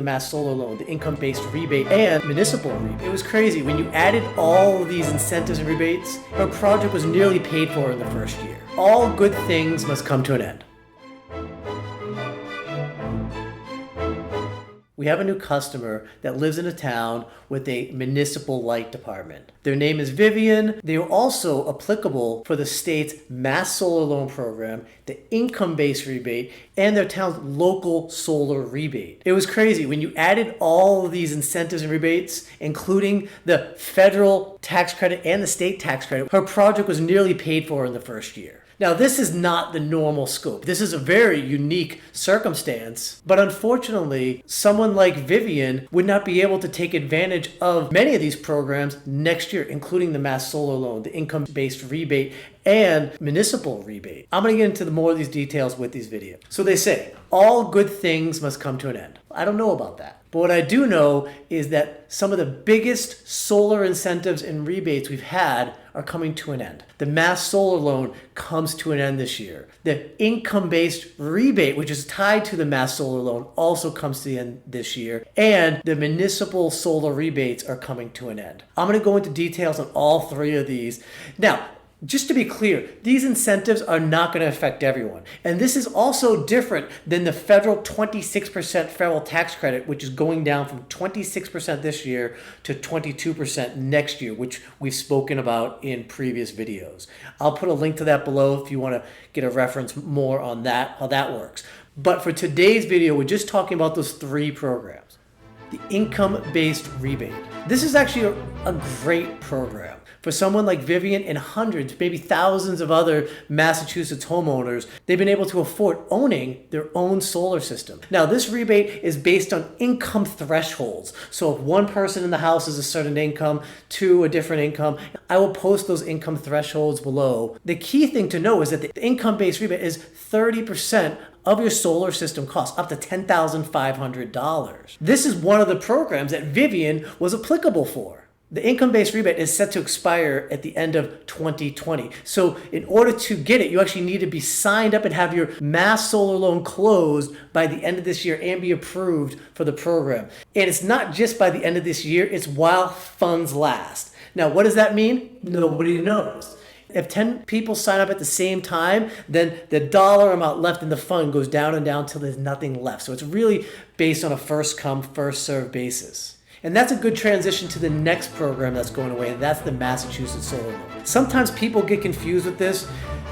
the Mass Solar Loan, the Income Based Rebate, and Municipal Rebate. It was crazy. When you added all of these incentives and rebates, her project was nearly paid for in the first year. All good things must come to an end. We have a new customer that lives in a town with a municipal light department. Their name is Vivian. They are also applicable for the state's Mass Solar Loan Program, the Income-Based Rebate, and their town's local solar rebate. It was crazy. When you added all of these incentives and rebates, including the federal tax credit and the state tax credit, her project was nearly paid for in the first year. Now, this is not the normal scope. This is a very unique circumstance, but unfortunately, someone like Vivian would not be able to take advantage of many of these programs next year, including the Mass Solar Loan, the Income-Based Rebate, and Municipal Rebate. I'm going to get into more of these details with these videos. So they say, all good things must come to an end. I don't know about that. But what I do know is that some of the biggest solar incentives and rebates we've had are coming to an end. The Mass Solar Loan comes to an end this year. The Income-Based Rebate, which is tied to the Mass Solar Loan, also comes to the end this year. And the Municipal Solar Rebates are coming to an end. I'm going to go into details on all three of these. Now, just to be clear, these incentives are not going to affect everyone. And this is also different than the federal 26% federal tax credit, which is going down from 26% this year to 22% next year, which we've spoken about in previous videos. I'll put a link to that below if you want to get a reference more on that, how that works. But for today's video, we're just talking about those three programs. The Income-Based Rebate. This is actually a great program. For someone like Vivian and hundreds, maybe thousands of other Massachusetts homeowners, they've been able to afford owning their own solar system. Now, this rebate is based on income thresholds. So if one person in the house is a certain income, two a different income, I will post those income thresholds below. The key thing to know is that the income-based rebate is 30% of your solar system cost, up to $10,500. This is one of the programs that Vivian was applicable for. The income-based rebate is set to expire at the end of 2020. So in order to get it, you actually need to be signed up and have your Mass Solar Loan closed by the end of this year and be approved for the program. And it's not just by the end of this year, it's while funds last. Now, what does that mean? Nobody knows. If 10 people sign up at the same time, then the dollar amount left in the fund goes down and down until there's nothing left. So it's really based on a first come, first served basis. And that's a good transition to the next program that's going away, and that's the Massachusetts Solar Loan. Sometimes people get confused with this.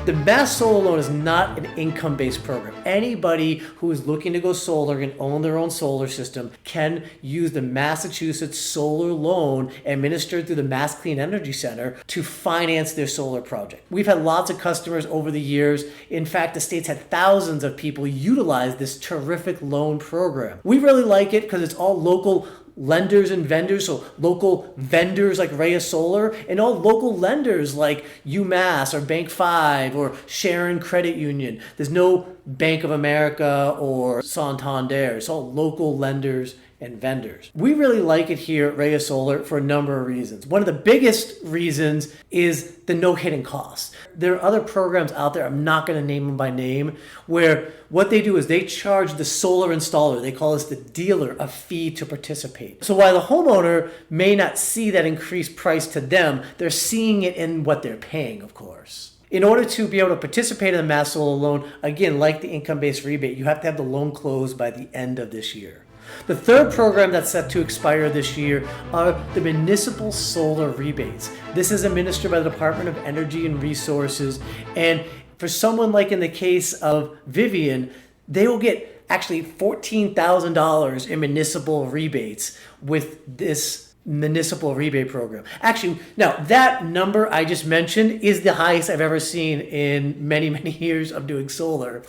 The Mass Solar Loan is not an income-based program. Anybody who is looking to go solar and own their own solar system can use the Massachusetts Solar Loan administered through the Mass Clean Energy Center to finance their solar project. We've had lots of customers over the years. In fact, the state's had thousands of people utilize this terrific loan program. We really like it because it's all local lenders and vendors, so local vendors like Rhea Solar, and all local lenders like UMass or Bank 5 or Sharon Credit Union. There's no Bank of America or Santander. It's all local lenders and vendors. We really like it here at Rhea Solar for a number of reasons. One of the biggest reasons is the no hidden costs. There are other programs out there, I'm not going to name them by name, where what they do is they charge the solar installer, they call us the dealer, a fee to participate. So while the homeowner may not see that increased price to them, they're seeing it in what they're paying, of course. In order to be able to participate in the Mass Solar Loan, again, like the income-based rebate, you have to have the loan closed by the end of this year. The third program that's set to expire this year are the Municipal Solar Rebates. This is administered by the Department of Energy and Resources, and for someone like in the case of Vivian, they will get actually $14,000 in municipal rebates with this municipal rebate program. Actually, now that number I just mentioned is the highest I've ever seen in many, many years of doing solar.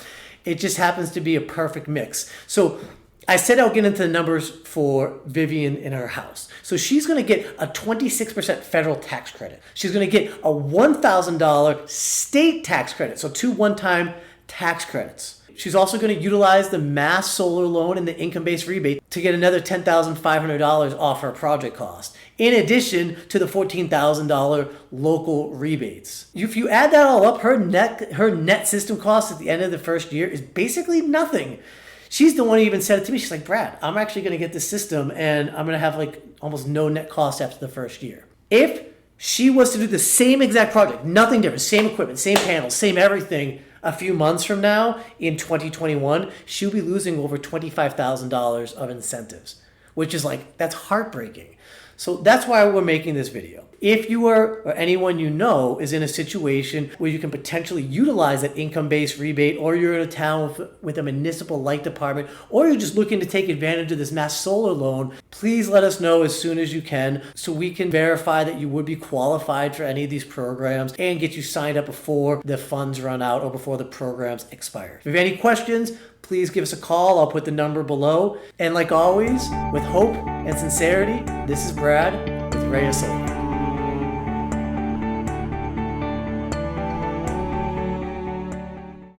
It just happens to be a perfect mix. So I said I'll get into the numbers for Vivian in her house. So she's going to get a 26% federal tax credit. She's going to get a $1,000 state tax credit. So 2 one-time tax credits. She's also going to utilize the Mass Solar Loan and the income-based rebate to get another $10,500 off her project cost, in addition to the $14,000 local rebates. If you add that all up, her net system cost at the end of the first year is basically nothing. She's the one who even said it to me. She's like, Brad, I'm actually going to get this system and I'm going to have like almost no net cost after the first year. If she was to do the same exact project, nothing different, same equipment, same panels, same everything, a few months from now in 2021, she'll be losing over $25,000 of incentives, which is like, that's heartbreaking. So that's why we're making this video. If you are, or anyone you know is in a situation where you can potentially utilize that income-based rebate, or you're in a town with a municipal light department, or you're just looking to take advantage of this mass solar loan, please let us know as soon as you can so we can verify that you would be qualified for any of these programs and get you signed up before the funds run out or before the programs expire. If you have any questions, please give us a call. I'll put the number below. And like always, with hope and sincerity, this is Brad with Radio Solar.